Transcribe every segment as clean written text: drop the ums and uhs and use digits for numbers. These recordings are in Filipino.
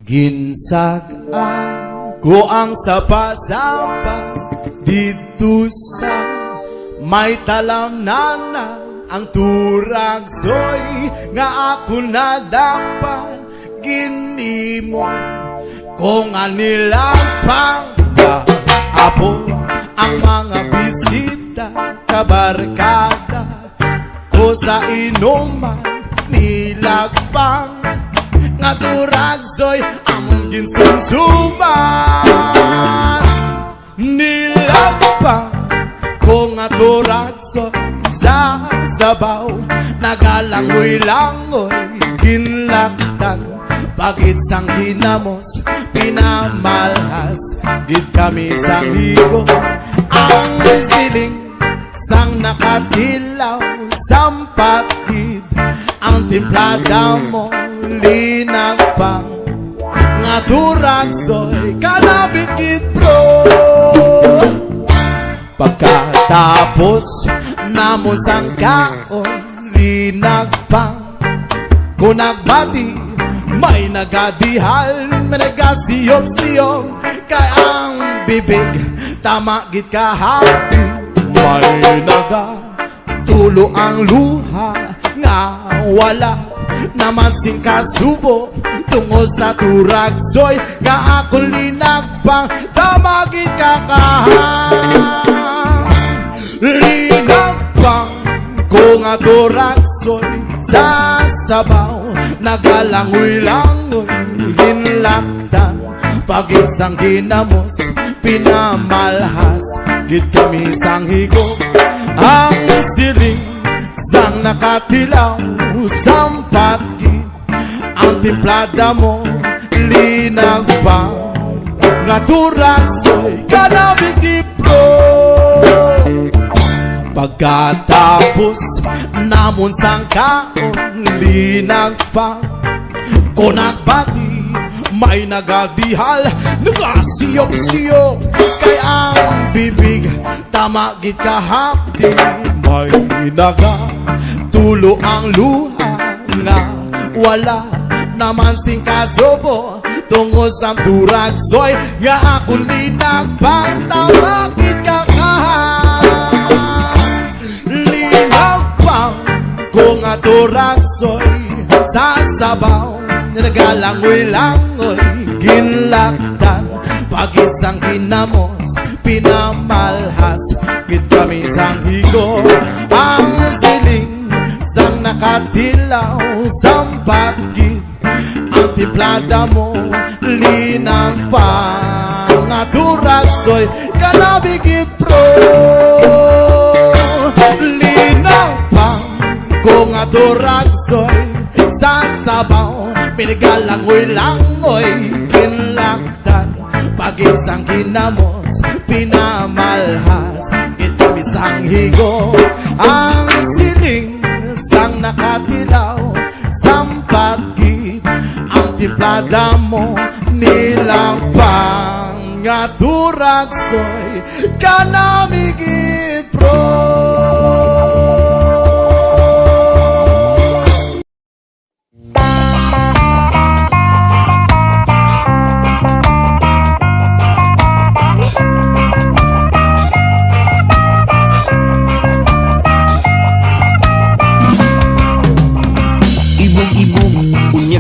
Ginsagaan ko ang sapa-sapa dito sa may talamnanan. Ang turagsoy nga ako na dapat ginimo kung anilang pang-apon ang mga bisita kabarkada ko sa inuman nilagpang nga turagsoy among ginsumsuman nilagpang ko nga turagsoy sa sabaw nagalangoy-langoy ginlaktan pagit sang hinamos pinamalhas gid kami sang higo ang siling sang nakatilaw sampatid ang timplada mo linagpang nga turagsoy kanabit gid bro. Pagkatapos namo sang kaon linagpang kung nagbati may nagadihal may nagasiyop-siyop kay ang bibig tama gid kahati may nagatulo ang luha nga wala naman sing kasubo tungo sa turagsoy nga akong linagpang tama gid kakahang linagpang ko nga turagsoy sa sabaw nagalangoy-langoy ginlaktan pagit sang ginamos pinamalhas gid kami sang higop ang siling sang nakatilaw sampati ang timplada mo linagpang nga turagsoy kanabit gid bro. Pagkatapos namon sang kaon linagpang ko nagbati may nagadihal nagasiyop-siyop kay ang bibig tama gid kahapdi may nagatulo ang luha nga wala naman sing kasubo tungo sa turagsoy nga akong linagpang tama gid kakahang linagpang ko nga turagsoy sa sabaw nagalangoy-langoy ginlaktan pagisang ginamos pinamalhas gid kami sang higo ang siling sang nakatilaw sampat gid ang timplada mo linagpang nga turagsoy kanabit gid bro. Linagpang ko nga turagsoy sa sabaw pinagalangoy-langoy ginlaktan pagisang ginamos pinamalhas gid kami sang higo ang siling sang nakatilaw sampat gid ang timplada mo nilagpang nga turagsoy kanami gid bro.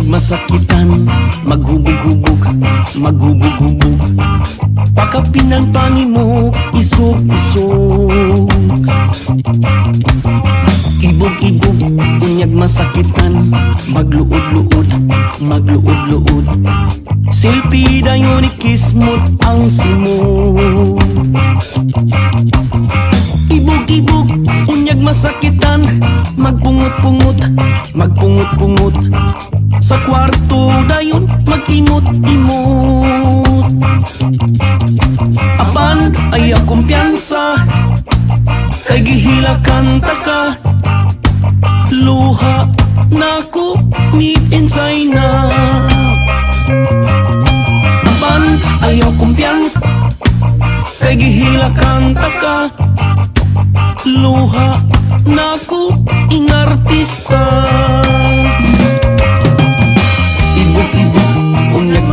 Masakitan, maghubog-hubog, maghubog-hubog pakapinan panimo, isog-isog ibog-ibog, unyag masakitan magluod-luod, magluod-luod silpi dayon ikismot ang simot ibog-ibog, unyag masakitan magpungot-pungot, magpungot-pungot sa kwarto dayon mag-imot-imot apan ay kumpiyansa kay gihilakan taka luha nako ni-insay na apan ay kumpiyansa kay gihilakan taka luha nako ing artista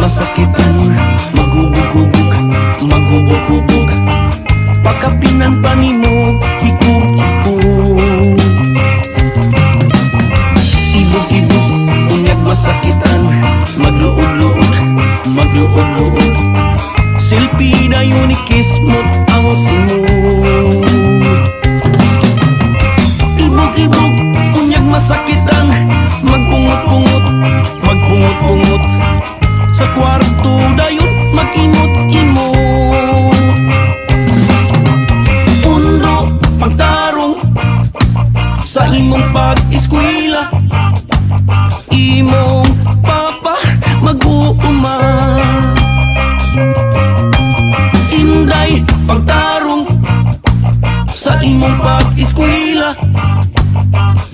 masakitan, maghubog-hubog, maghubog-hubog. Pagkapinan pa nimo, hikog-hikog. Ibog-ibog, unyag masakitan, magluod-luod, magluod-luod. Silpi na yun ikismot ang simod. Ibog-ibog, unyag masakitan, magpungot-pungot, magpungot-pungot. Sa kwarto dayon, mag-imot-imot. Pundo, pagtarong, sa imong pag-eskwela. Imong papa, mag-uuma. Inday, pagtarong, sa imong pag-eskwela.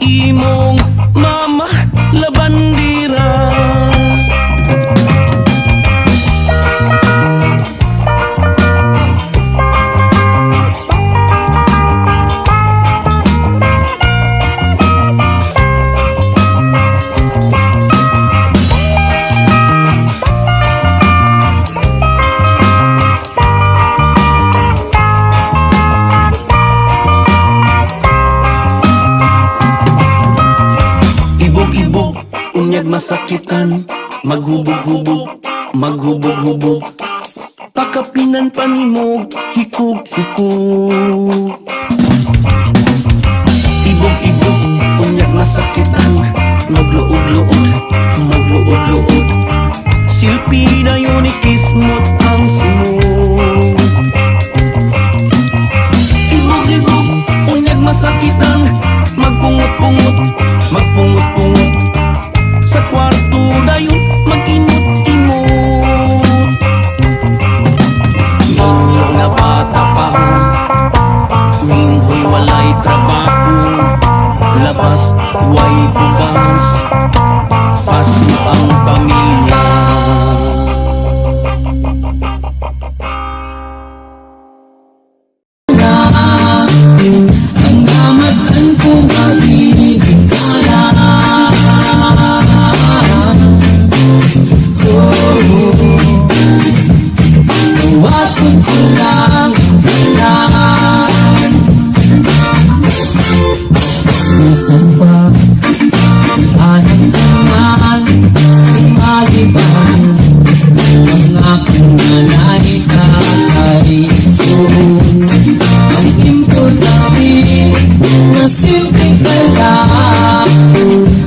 Imong mama, labandira. Ibog-ibog, unyag masakitan, maghubog-hubog, maghubog-hubog. Pakapinan panimog, hikog-hikog. Ibog-ibog, unyag masakitan, magluod-luod, magluod-luod. Silpi na yun ikismot ang simod. Ibog-ibog, unyag masakitan, magpungot-pungot, magpungot-pungot. Sa kwarto dayon, mag-imot-imot. Ninyo na bata pa, minhoy walay trabaho. Labas, way bugas, paso ang pamilya. Ang damatan ko magiging kala. Huwag ko lang ilan. Nasaan ba anong tangan maliban ang aking nanay kakaisun. Ang importante na simple ka lang,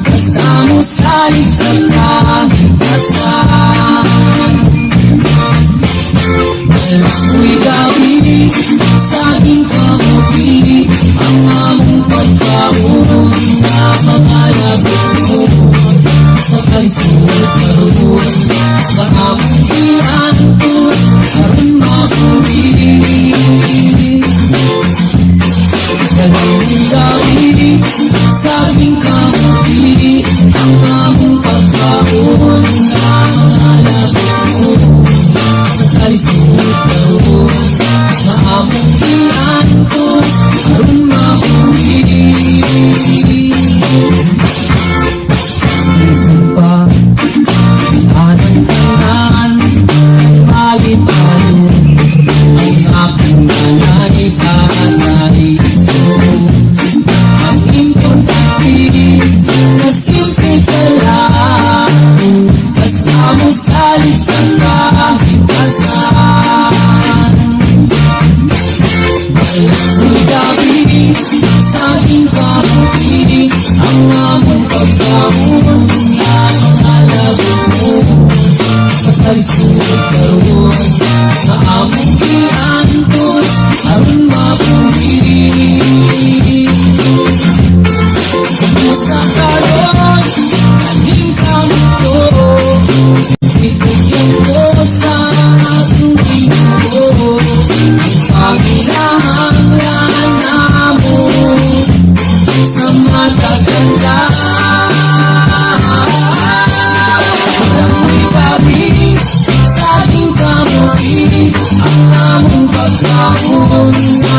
basta mo salig sa kahitasan. Ako'y gawin sa aking kamuti ang among pagkaon na pangalagot mo. Sa kalisuot karoon, sa among iantos, aron makulit. Ako'y gawin sa aking kamuti ang among pagkaon na pangalagot mo. Sa kalisuot karoon, sa among iantos, aron makulit. Isang pa, anong tangan, malipalo, ang aking nanay kakaisun. Ang importante na simple ka lang, basta mo salig sa kahitasan. Ako'y gawin sa aking kamuti ang among pagkaon na pangalagot mo. Sa kalisuot karoon, sa among iantos, aron mapulit. Kumusta karoon, aking kamuto, ibigyan ko sa aking tingko. Pagilahanglan mo sa mataganda. Ako'y gawin sa aking kamuti ang among pagkaon na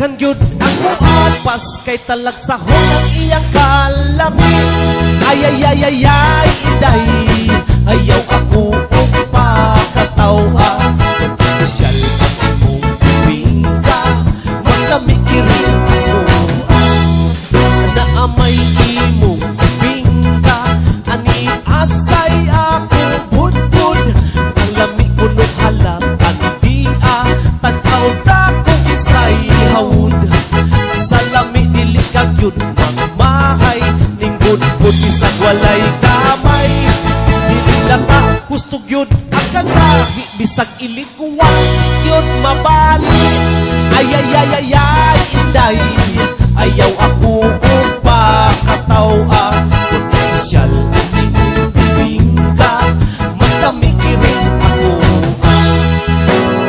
Daghan gyud ang muapas kay talagsahon ang iyang kalami. Ay ay ay ay ay iday, ayaw ako og pakatawa. Espesyal ang imong bibingka, mas lamig ako. Naamay imong bibingka, ani asay ako budbud. Ang lamig kuno halatan dia, tanaw dakong say hawud. Sa lami dili ka gyud magmahay, ning budbud bisag walay kamay. Dili lang ka gusto gyud ang kagahi, bisag ilikuwang gyud mabali. Ay ay ay ay ay inday, ayaw ako og pakatawa. Kung espesyal ang imong bibingka, mas tamikirin ako.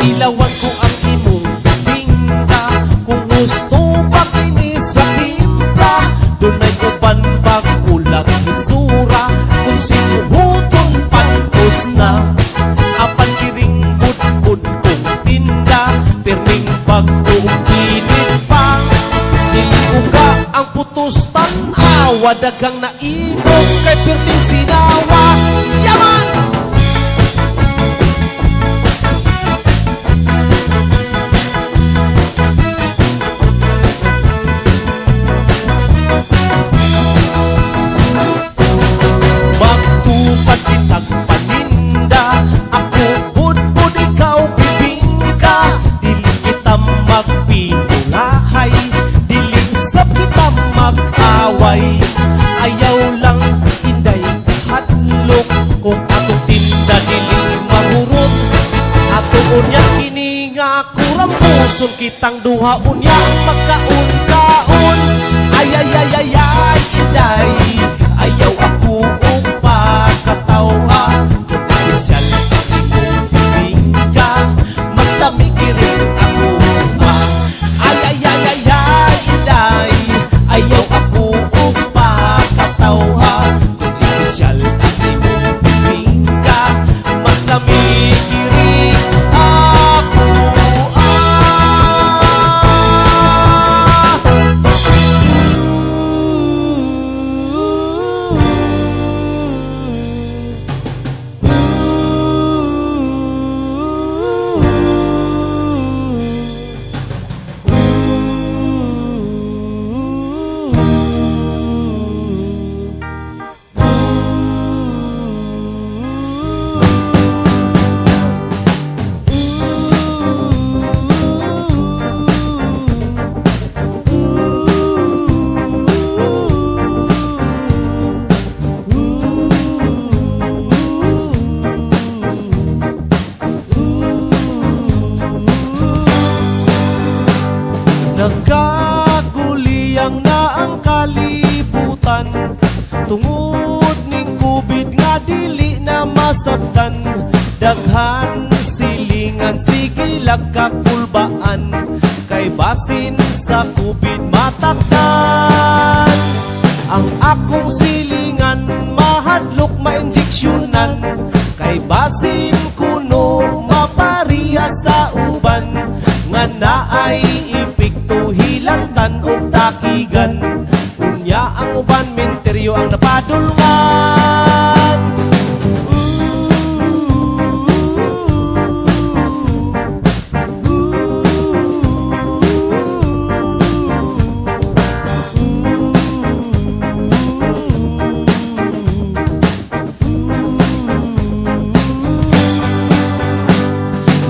Ilawan ko ang imong bibingka, kung gusto pa kini sa timpla. Dunay uban bag ulag hitsura, kung sinuhuton pantos na. Apan kiring budbud kong tinda, pirming pag-uong init pa. Niliuga ang putos tanawa, dagang naibog kay pirting sinawa. Yaman! Magtupad kitag paninda, ako budbud ikaw bibingka. Dili kita magpinulahay, dili sab kita mag-away. Ayaw lang inday hadlok, kung atong tinda dili mahurot. Ato unya kini nga kurampuson, kitang duha unya magkaon-kaon. Ay ay ay ay ay inday, ayaw ako og pakatawa. Kung espesyal ang imong bibingka, mas tamikirin ako. Ay ay ay ay ay inday, ayaw ako og pakatawa. Kung espesyal ang imong bibingka, mas tamikirin ako. Nagkaguliyang na ang kalibutan, tungod ning COVID nga dili na masabtan. Daghan silingan, sige lagkakulbaan, kay basin sa COVID matakdan. Ang akong silingan mahadlok ma-injeksyonan, kay basin kuno mapariha sa uban. Nga naay epekto hilangtan og takigan, unya ang uban menteryo ang napadulngan.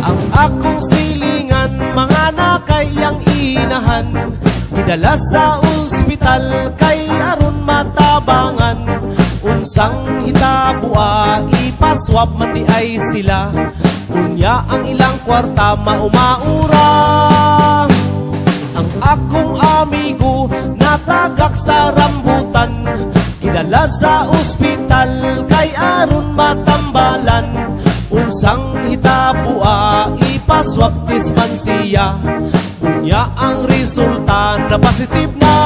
Ang akong silingan mga nakayang inahan, gidala sa ospital kay aron matabangan. Unsang hitabua ipaswab man di ay sila, unya ang ilang kwarta maumaura. Ang akong amigo natagak sa rambutan, gidala sa ospital kay aron matambalan. Unsang hitabua ipaswab tisman siya, unya ang resulta na positive na.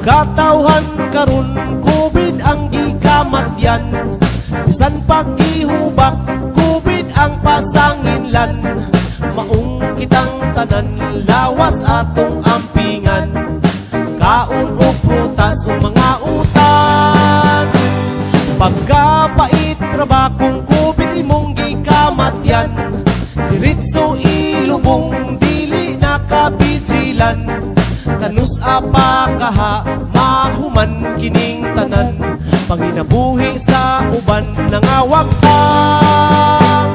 Katawhan karon COVID ang gikamatyan, bisan pagihubak COVID ang pasanginlan. Maong kitang tanan lawas atong ampingan, kaon o prutas o mga utang. Pagkapait raba kung COVID imong gikamatyan, diritso ilubong dili nakabijilan. Kanus apa kaha mahuman kining tanan, panginabuhi sa uban nangawag ang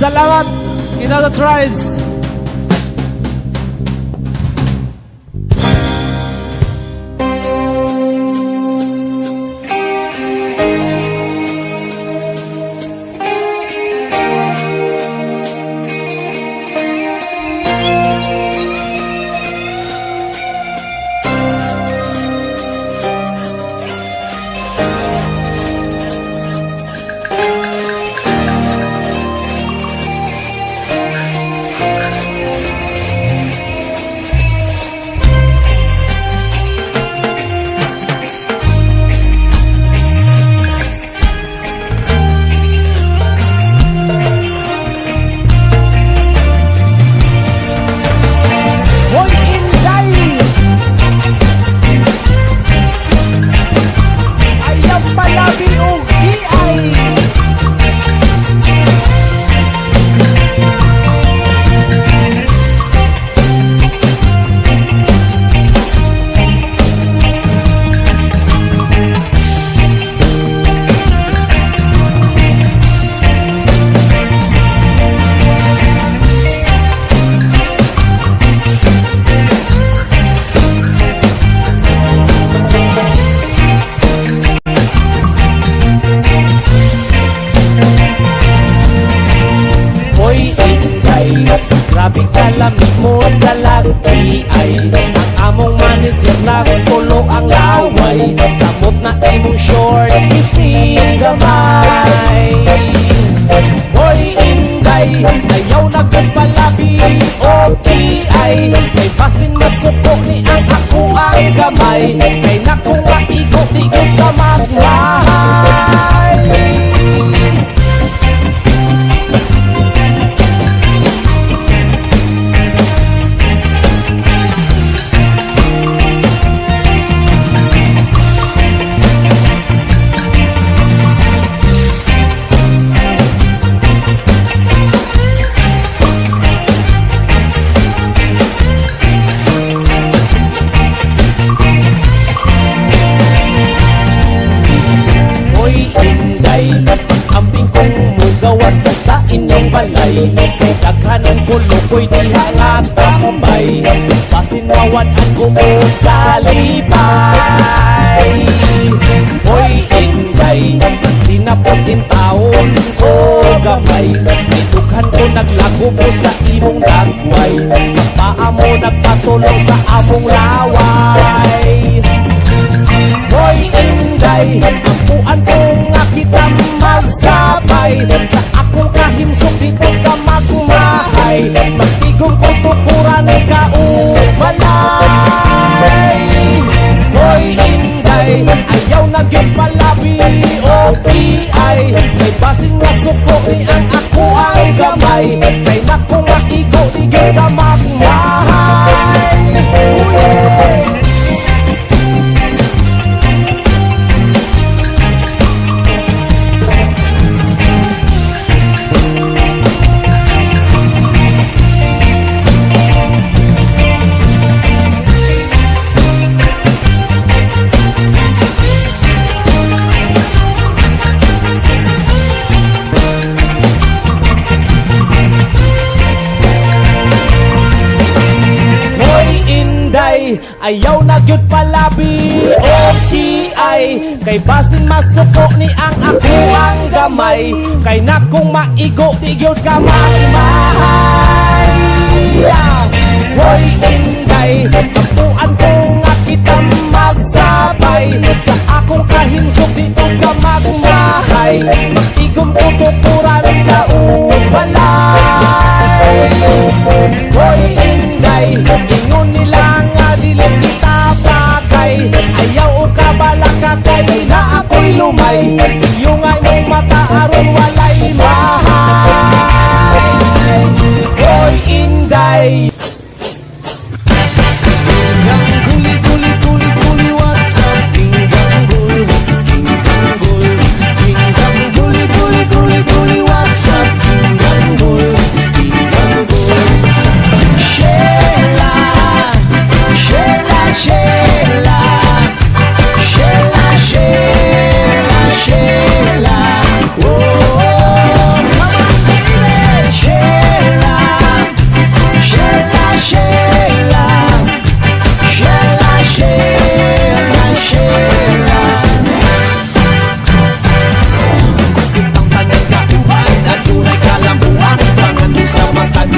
Salamat in other tribes. Grabe kalamig mo dalagti ay ang among manager nagtulo ang laway, samot na imong short ising gamay. Hoy Inday, ayaw nagpalabi okay ay may pasin masuko ni ang ako ang gamay, kay naku maigo di ka magmahay. Balay, kay daghanan ko lukoy diha nga tambay, pasinwawan-an ko o kalipay. Hoy Inday, sinaputin taon ko gamay, itughan ko naglago ko sa imong dagway, paa mo nagpatulong sa among laway. Hoy Inday, ampuan ko nga kita magsabay, sa akong kahimsok di ko ka magmahay, magtigong ko tukuran ka umalay. Hoy Inday, ayaw na gyud palabi okay ay may basing masuko ni ang ako ang gamay, kay naku maigo di gyud ka magmahay. ayaw na gyud palabi. Okay ay kay basin masuko ni ang ako ang gamay, kay na kung maigo di gyud ka maimahay. Hoy Inday, tampuan ko nga kita magsabay, sa akong kahimsok dito ka magmahay, mag-igong tutukuran ka balay. Hoy Inday, ingon nila nga dili kita bagay, ayaw o kabalaka kay na ako'y lumay, iyo nga nung mata aron walay mahay. Hoy Inday,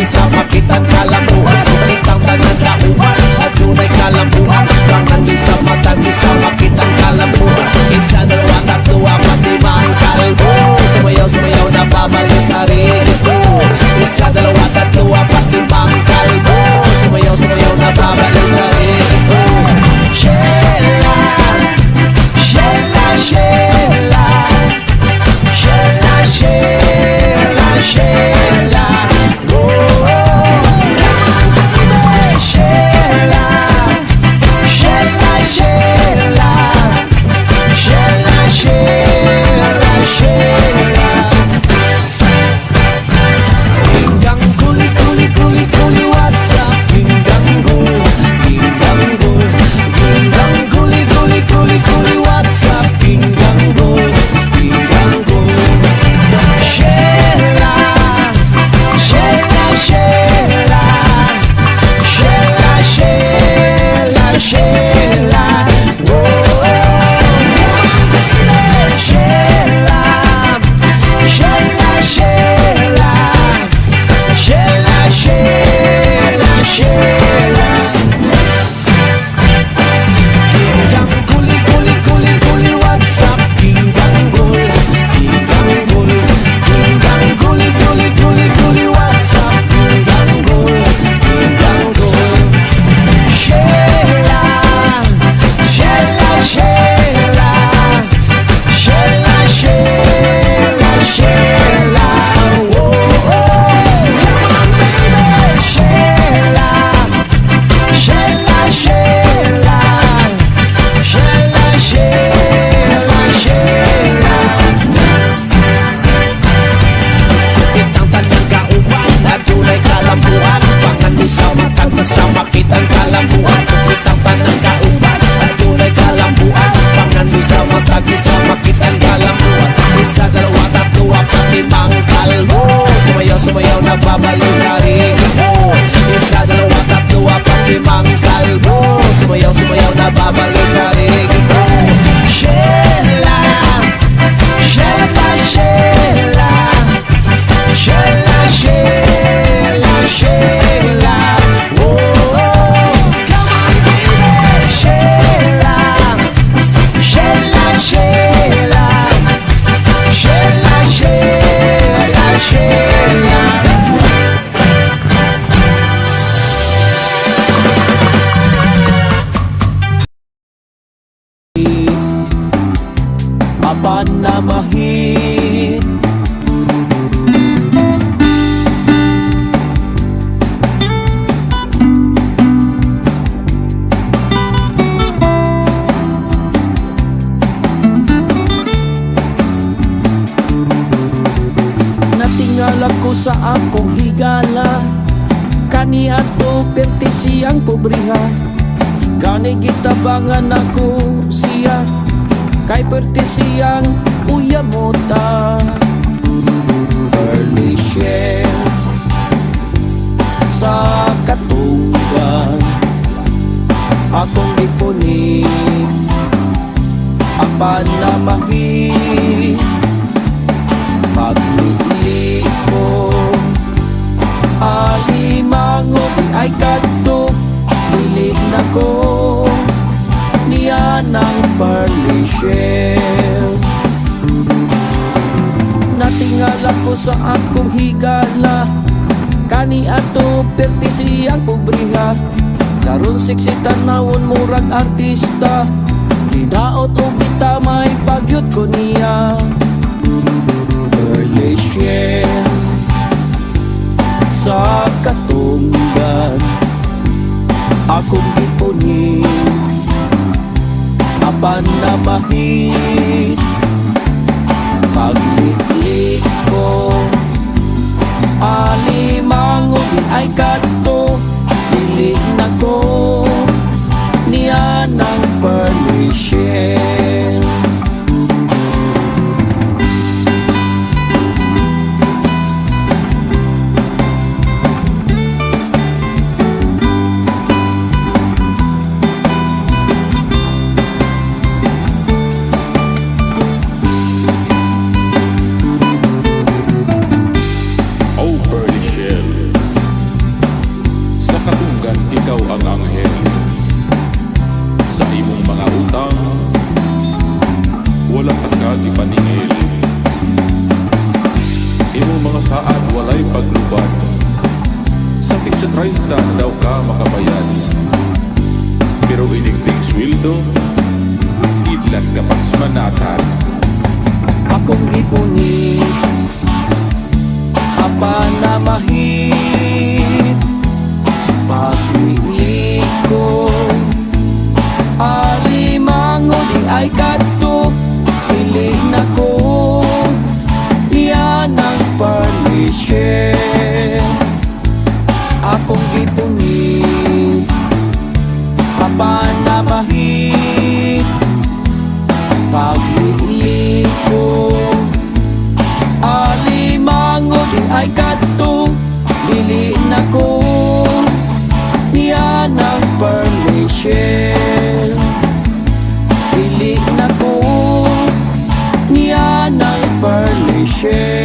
sa makitan kalambuan, balitang tanan kauban, adunay kalambuan, kangan di sa matag di sa makitan kalambuan, isa dalawa tatlo apat limang kalbo, sumayaw na babalik sa rito, isa dalawa tatlo apat limang kalbo, sumayaw na babalik sa rito. Sheila, Sheila, Sheila, Sheila, Sheila, Sheila, sa makitan kalambuan, kitang tanang kauban, adunay kalambuan, pangan di sa matag di sa makitan kalambuan, isa dalawa tatlo apat limang kalbo, sumayaw nagbabalik sa rito, isa dalawa tatlo apat limang kalbo, sumayaw nagbabalik sa rito. Sheila, Sheila, Sheila, Sheila, Sheila, Sheila, panamahit. Natingala ko sa akong higala, kaniya to perti siyang pobriha, gani gitabangan ako siya, kay perti siyang uyamota. Early share sa katunggan, akong Natingala ko sa akong higala, kani ato perti siyang pobriha. Karon siksi tanawon murag artista, kinaot o kita may pagyot ko niya. Early share sa katunggan, akong gipunin apan na mahit. Pagliklik ko alimango di ay kato, dili na ko niya ng permission. Oh, Pearly Shell, sa katunggan ikaw ang anghel. Sa imong mga utang, wala pagkatipaningil. Imong mga saad walay pagluban, sa 30 daw ka makabayad. Pero inigting sweldo, idlas ka pas manatan. Akong gipunit apan na mahit. Pagliklik ko alimango di ay kato, dili na ko niya ng permission. Akong gipunit apan na mahit. Pagliklik ko alimango di ay kato, dili na ko niya ng permission. Dili na ko niya ng permission.